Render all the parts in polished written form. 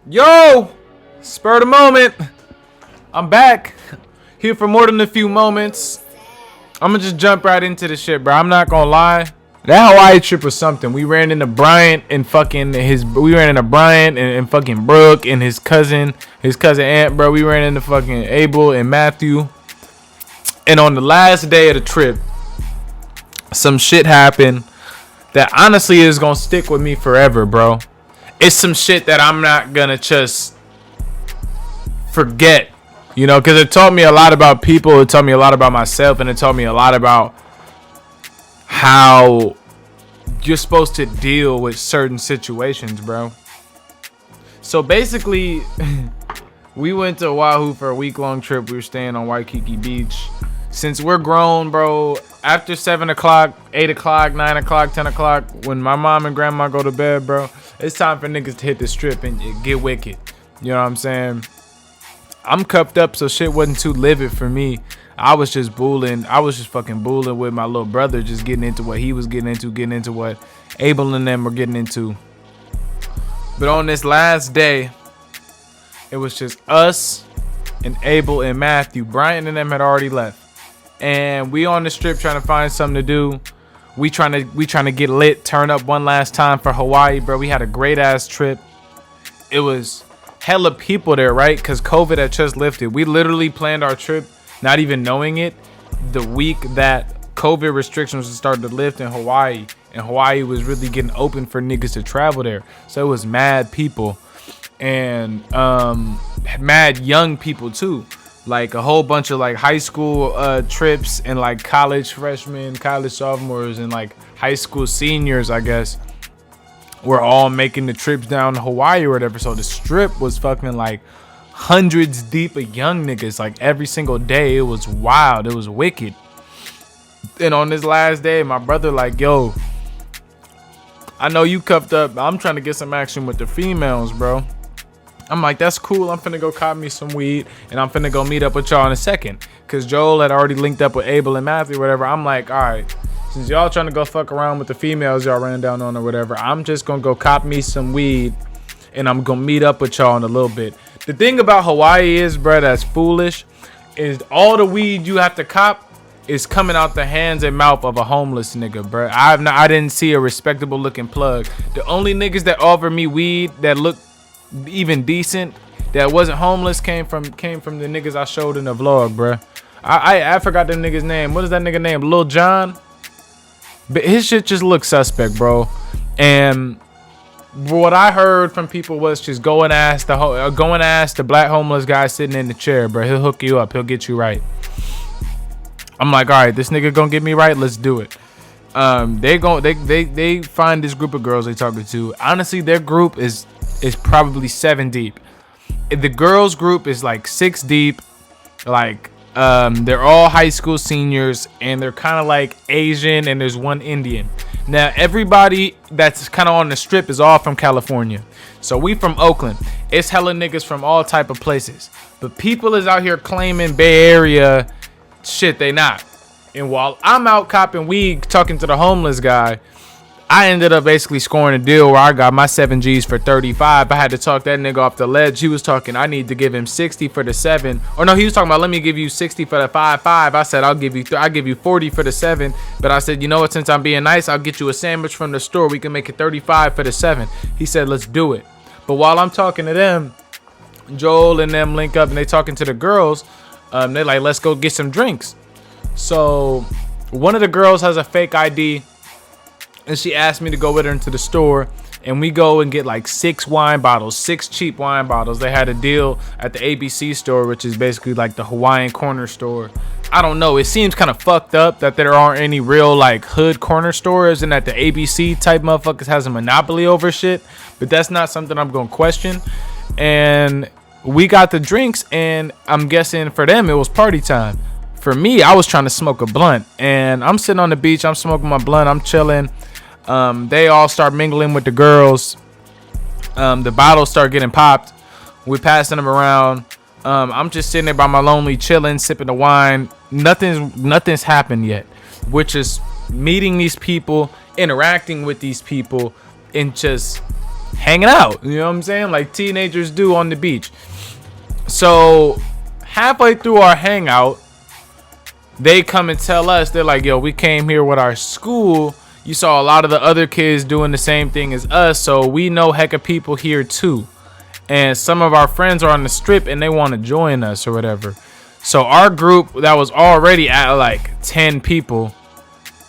Yo, spur of the moment. I'm back here for more than a few moments. I'm gonna just jump right into the shit, bro. I'm not gonna lie. That Hawaii trip was something. We ran into Bryant and fucking his. We ran into Bryant and fucking Brooke and his cousin Aunt, bro. We ran into fucking Abel and Matthew. And on the last day of the trip, some shit happened that honestly is gonna stick with me forever, bro. It's some shit that I'm not gonna just forget, you know, because it taught me a lot about people. It taught me a lot about myself, and it taught me a lot about how you're supposed to deal with certain situations, bro. So basically, we went to Oahu for a week-long trip. We were staying on Waikiki Beach. Since we're grown, bro, after 7 o'clock, 8 o'clock, 9 o'clock, 10 o'clock, when my mom and grandma go to bed, bro, it's time for niggas to hit the strip and get wicked. You know what I'm saying? I'm cuffed up, so shit wasn't too livid for me. I was just booling. I was just fucking booling with my little brother, just getting into what he was getting into what Abel and them were getting into. But on this last day, it was just us and Abel and Matthew. Brian and them had already left. And we on the strip trying to find something to do. We trying to get lit, turn up one last time for Hawaii, bro. We had a great ass trip. It was hella people there, right? Because COVID had just lifted. We literally planned our trip, not even knowing it, the week that COVID restrictions started to lift in Hawaii. And Hawaii was really getting open for niggas to travel there. So it was mad people. And mad young people too. Like a whole bunch of like high school trips and like college freshmen, college sophomores, and like high school seniors, I guess, were all making the trips down to Hawaii or whatever. So the strip was fucking like hundreds deep of young niggas like every single day. It was wild. It was wicked. And on this last day, my brother like, yo, I know you cuffed up. I'm trying to get some action with the females, bro. I'm like, that's cool. I'm finna go cop me some weed, and I'm finna go meet up with y'all in a second. Cause Joel had already linked up with Abel and Matthew or whatever. I'm like, all right, since y'all trying to go fuck around with the females y'all ran down on or whatever, I'm just gonna go cop me some weed, and I'm gonna meet up with y'all in a little bit. The thing about Hawaii is, bro, that's foolish, is all the weed you have to cop is coming out the hands and mouth of a homeless nigga, bro. I didn't see a respectable looking plug. The only niggas that offer me weed that look even decent, that wasn't homeless, came from the niggas I showed in the vlog, bruh. I forgot the nigga's name. What is that nigga name? Lil John? But his shit just looks suspect, bro. And what I heard from people was just go and ask the black homeless guy sitting in the chair, bro. He'll hook you up. He'll get you right. I'm like, all right, this nigga gonna get me right. Let's do it. They find this group of girls they talking to. Honestly, their group is probably 7 deep. The girls group is like 6 deep. Like they're all high school seniors, and they're kind of like Asian, and there's one Indian. Now everybody that's kind of on the strip is all from California. So we from Oakland. It's hella niggas from all type of places. But people is out here claiming Bay Area shit they not. And while I'm out copping weed talking to the homeless guy, I ended up basically scoring a deal where I got my 7 G's for 35. I had to talk that nigga off the ledge. He was talking, I need to give him 60 for the 7. Or no, he was talking about, let me give you 60 for the 5.5. I said, I'll give you 40 for the 7. But I said, you know what, since I'm being nice, I'll get you a sandwich from the store. We can make it 35 for the 7. He said, let's do it. But while I'm talking to them, Joel and them link up and they talking to the girls. They're like, let's go get some drinks. So one of the girls has a fake ID, and she asked me to go with her into the store, and we go and get like 6 wine bottles, 6 cheap wine bottles. They had a deal at the ABC store, which is basically like the Hawaiian corner store. I don't know. It seems kind of fucked up that there aren't any real like hood corner stores, and that the ABC type motherfuckers has a monopoly over shit. But that's not something I'm going to question. And we got the drinks, and I'm guessing for them it was party time. For me, I was trying to smoke a blunt, and I'm sitting on the beach. I'm smoking my blunt. I'm chilling. They all start mingling with the girls. The bottles start getting popped. We're passing them around. I'm just sitting there by my lonely, chilling, sipping the wine. Nothing's happened yet. We're just meeting these people, interacting with these people, and just hanging out. You know what I'm saying? Like teenagers do on the beach. So halfway through our hangout, they come and tell us, they're like, yo, we came here with our school. You saw a lot of the other kids doing the same thing as us, so we know heck of people here too. And some of our friends are on the strip and they want to join us or whatever. So our group that was already at like 10 people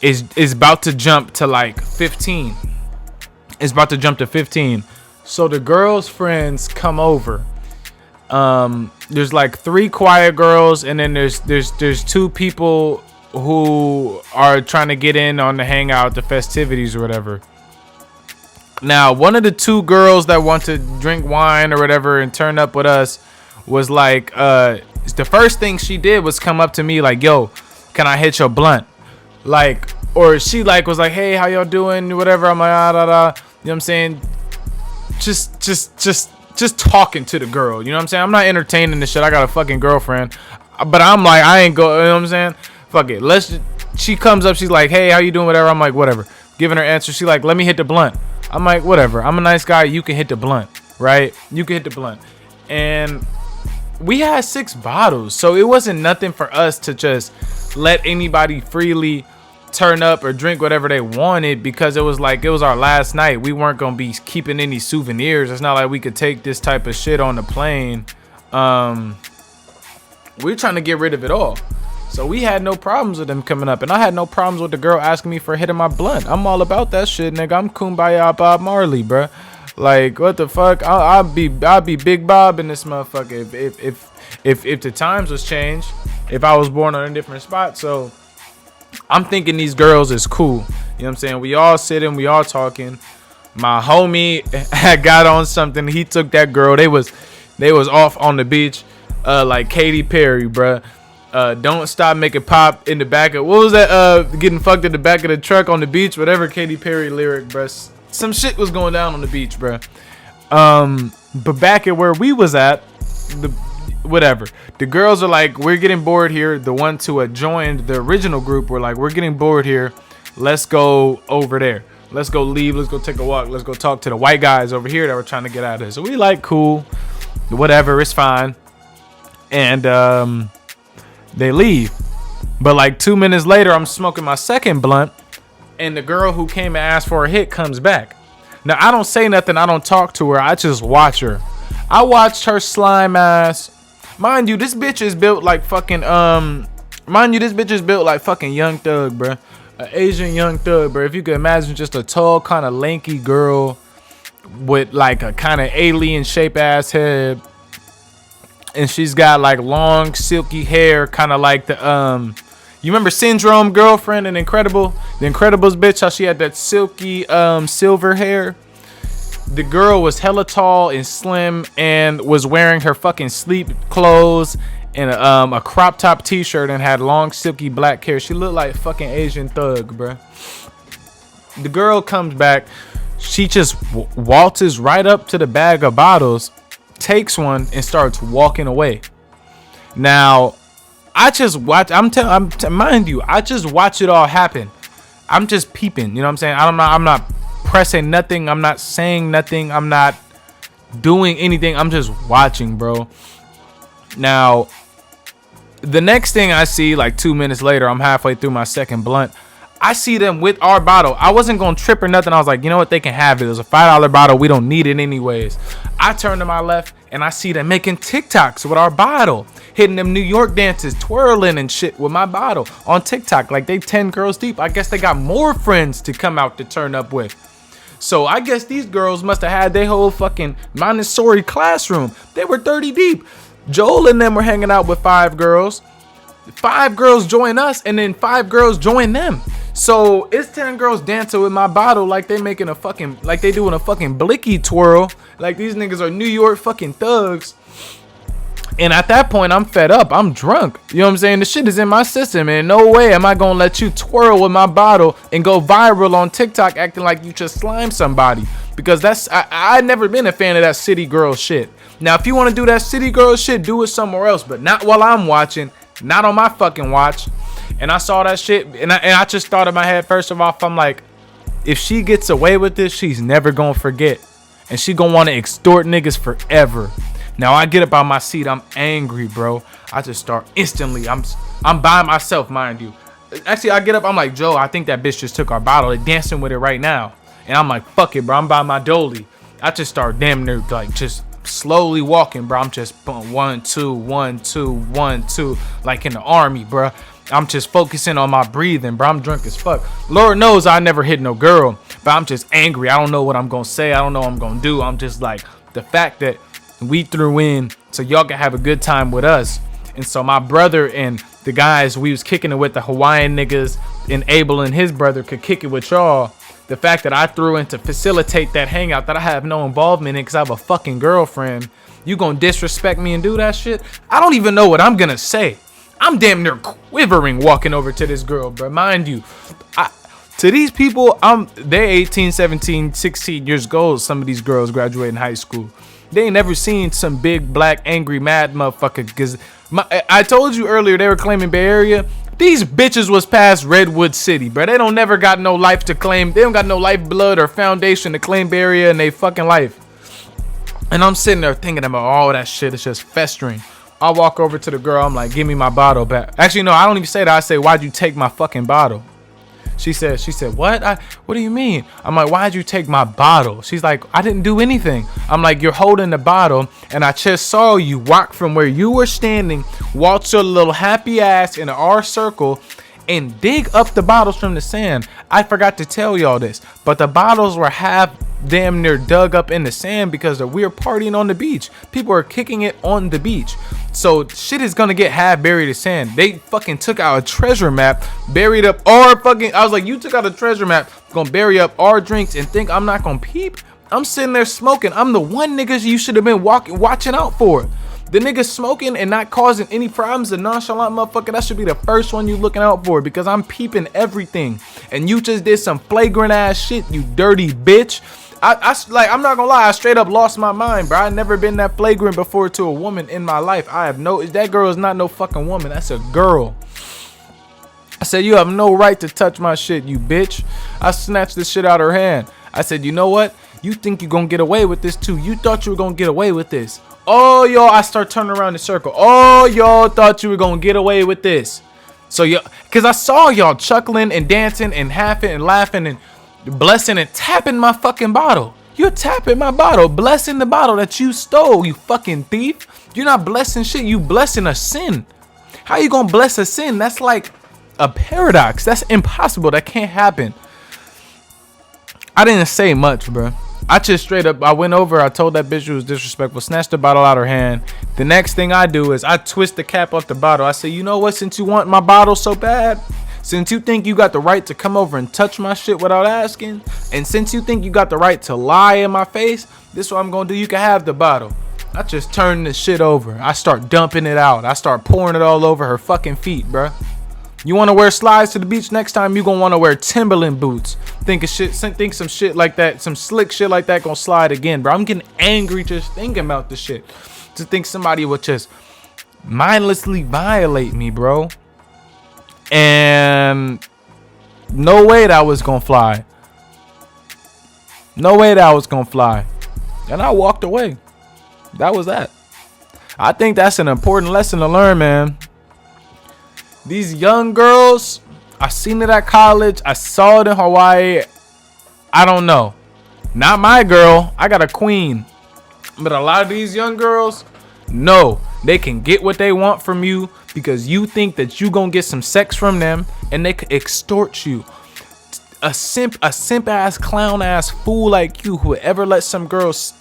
is about to jump to like 15. It's about to jump to 15. So the girls' friends come over. There's like 3 quiet girls, and then there's 2 people who are trying to get in on the hangout, the festivities or whatever. Now, one of the 2 girls that want to drink wine or whatever and turn up with us was like, the first thing she did was come up to me like, yo, can I hit your blunt? Like, or she like was like, hey, how y'all doing? Whatever. I'm like, ah, da, da. You know what I'm saying? Just talking to the girl. You know what I'm saying? I'm not entertaining this shit. I got a fucking girlfriend. But I'm like, I ain't go, you know what I'm saying? Fuck it. She comes up, she's like, hey, how you doing? Whatever. I'm like, whatever. Giving her answer. She like, let me hit the blunt. I'm like, whatever. I'm a nice guy. You can hit the blunt, right? You can hit the blunt. And we had 6 bottles. So it wasn't nothing for us to just let anybody freely turn up or drink whatever they wanted, because it was our last night. We weren't gonna be keeping any souvenirs. It's not like we could take this type of shit on the plane. We're trying to get rid of it all. So we had no problems with them coming up, and I had no problems with the girl asking me for hitting my blunt. I'm all about that shit, nigga. I'm Kumbaya Bob Marley, bruh. Like, what the fuck? I'll be Big Bob in this motherfucker if the times was changed, if I was born on a different spot. So I'm thinking these girls is cool. You know what I'm saying? We all sitting, we all talking. My homie had got on something. He took that girl. They was off on the beach, like Katy Perry, bruh. Don't stop, make it pop in the back of, what was that? Getting fucked in the back of the truck on the beach. Whatever Katy Perry lyric, bruh. Some shit was going down on the beach, bruh. But back at where we was at, whatever. The girls are like, we're getting bored here. The ones who had joined the original group were like, we're getting bored here. Let's go over there. Let's go leave. Let's go take a walk. Let's go talk to the white guys over here that were trying to get out of here. So we like, cool, whatever, it's fine. And they leave. But like 2 minutes later, I'm smoking my second blunt, and the girl who came and asked for a hit comes back. Now, I don't say nothing. I don't talk to her. I just watch her. I watched her slime ass. Mind you, this bitch is built like fucking Young Thug, bro. An Asian Young Thug, bro. If you could imagine, just a tall, kind of lanky girl with like a kind of alien shape ass head, and she's got like long silky hair, kind of like the you remember Syndrome girlfriend in the Incredibles bitch, how she had that silky silver hair. The girl was hella tall and slim and was wearing her fucking sleep clothes and a crop top t-shirt and had long silky black hair. She looked like fucking Asian Thug, bruh. The girl comes back. She just waltzes right up to the bag of bottles, takes one, and starts walking away. Now, I just watch. Mind you, I just watch it all happen. I'm just peeping. You know what I'm saying? I'm not pressing nothing. I'm not saying nothing. I'm not doing anything. I'm just watching, bro. Now, the next thing I see, like 2 minutes later, I'm halfway through my second blunt. I see them with our bottle. I wasn't going to trip or nothing. I was like, you know what? They can have it. It was a $5 bottle. We don't need it anyways. I turn to my left and I see them making TikToks with our bottle. Hitting them New York dances, twirling and shit with my bottle on TikTok. Like they 10 girls deep. I guess they got more friends to come out to turn up with. So I guess these girls must have had their whole fucking Montessori classroom. They were 30 deep. Joel and them were hanging out with 5 girls. 5 girls join us and then 5 girls join them. So it's 10 girls dancing with my bottle like they making a fucking, like they doing a fucking blicky twirl. Like these niggas are New York fucking thugs. And at that point, I'm fed up. I'm drunk. You know what I'm saying? The shit is in my system. And no way am I going to let you twirl with my bottle and go viral on TikTok acting like you just slime somebody. Because that's, I've never been a fan of that city girl shit. Now, if you want to do that city girl shit, do it somewhere else. But not while I'm watching. Not on my fucking watch. And I saw that shit. And I just thought in my head, first of all, I'm like, if she gets away with this, she's never going to forget. and she gonna want to extort niggas forever. Now I get up out my seat, I'm angry, bro. I just start instantly. I'm by myself, mind you. Actually, I get up, I'm like, Joe, I think that bitch just took our bottle. They're dancing with it right now. And I'm like, fuck it, bro. I'm by my dolly. I just start damn near like just slowly walking, bro. I'm just 1, 2, 1, 2, 1, 2, like in the army, bro. I'm just focusing on my breathing, bro. I'm drunk as fuck. Lord knows I never hit no girl, but I'm just angry. I don't know what I'm gonna say. I don't know what I'm gonna do. I'm just like, the fact that we threw in so y'all can have a good time with us. And so my brother and the guys we was kicking it with, the Hawaiian niggas, and Abel and his brother could kick it with y'all. The fact that I threw in to facilitate that hangout that I have no involvement in because I have a fucking girlfriend. You gonna disrespect me and do that shit? I don't even know what I'm gonna say. I'm damn near quivering walking over to this girl, bro. Mind you, to these people, they're 18, 17, 16 years old. Some of these girls graduating high school. They ain't never seen some big, black, angry, mad motherfucker. Because I told you earlier they were claiming Bay Area. These bitches was past Redwood City, bro. They don't never got no life to claim. They don't got no lifeblood or foundation to claim Bay Area in their fucking life. And I'm sitting there thinking about all that shit. It's just festering. I walk over to the girl. I'm like, give me my bottle back. Actually, no, I don't even say that. I say, why'd you take my fucking bottle? She said, what? What do you mean? I'm like, why'd you take my bottle? She's like, I didn't do anything. I'm like, you're holding the bottle, and I just saw you walk from where you were standing, walk your little happy ass in an R circle, and dig up the bottles from the sand. I forgot to tell y'all this, but the bottles were half damn near dug up in the sand because we were partying on the beach. People are kicking it on the beach. So shit is gonna get half buried in sand. They fucking took out a treasure map, buried up our fucking, I was like, you took out a treasure map, gonna bury up our drinks and think I'm not gonna peep? I'm sitting there smoking. I'm the one niggas you should have been watching out for. The niggas smoking and not causing any problems, the nonchalant motherfucker, that should be the first one you looking out for because I'm peeping everything. And you just did some flagrant ass shit, you dirty bitch. I'm not gonna lie, I straight up lost my mind, bro. I never been that flagrant before to a woman in my life. That girl is not no fucking woman. That's a girl. I said, you have no right to touch my shit, you bitch. I snatched this shit out of her hand. I said, you know what? You think you gonna get away with this too. You thought you were gonna get away with this. Oh, y'all, I start turning around the circle. Oh, y'all thought you were gonna get away with this. So, because I saw y'all chuckling and dancing and laughing and laughing and blessing and tapping my fucking bottle. You're tapping my bottle, blessing the bottle that you stole, you fucking thief. You're not blessing shit, you blessing a sin. How you gonna bless a sin? That's like a paradox. That's impossible. That can't happen. I didn't say much, bro. I just straight up, I went over, I told that bitch she was disrespectful, snatched the bottle out of her hand. The next thing I do is I twist the cap off the bottle. I say, you know what, since you want my bottle so bad, since you think you got the right to come over and touch my shit without asking, and since you think you got the right to lie in my face, this is what I'm gonna do. You can have the bottle. I just turn this shit over. I start dumping it out. I start pouring it all over her fucking feet, bruh. You want to wear slides to the beach next time? You gonna want to wear Timberland boots. Think some shit like that, some slick shit like that gonna slide again, bro. I'm getting angry just thinking about this shit. To think somebody would just mindlessly violate me, bro. And no way that was gonna fly. No way that was gonna fly. And I walked away. That was that. I think that's an important lesson to learn, man. These young girls, I seen it at college. I saw it in Hawaii. I don't know. Not my girl. I got a queen. But a lot of these young girls, no. They can get what they want from you because you think that you gonna get some sex from them and they could extort you. A simp ass, clown ass fool like you who would ever let some girls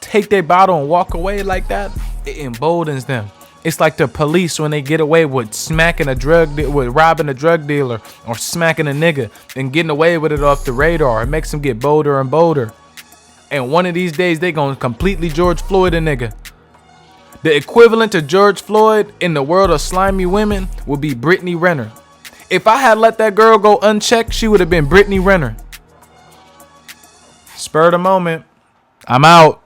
take their bottle and walk away like that, it emboldens them. It's like the police when they get away with robbing a drug dealer or smacking a nigga and getting away with it off the radar. It makes them get bolder and bolder. And one of these days, they gonna completely George Floyd a nigga. The equivalent to George Floyd in the world of slimy women would be Brittany Renner. If I had let that girl go unchecked, she would have been Brittany Renner. Spur of the moment. I'm out.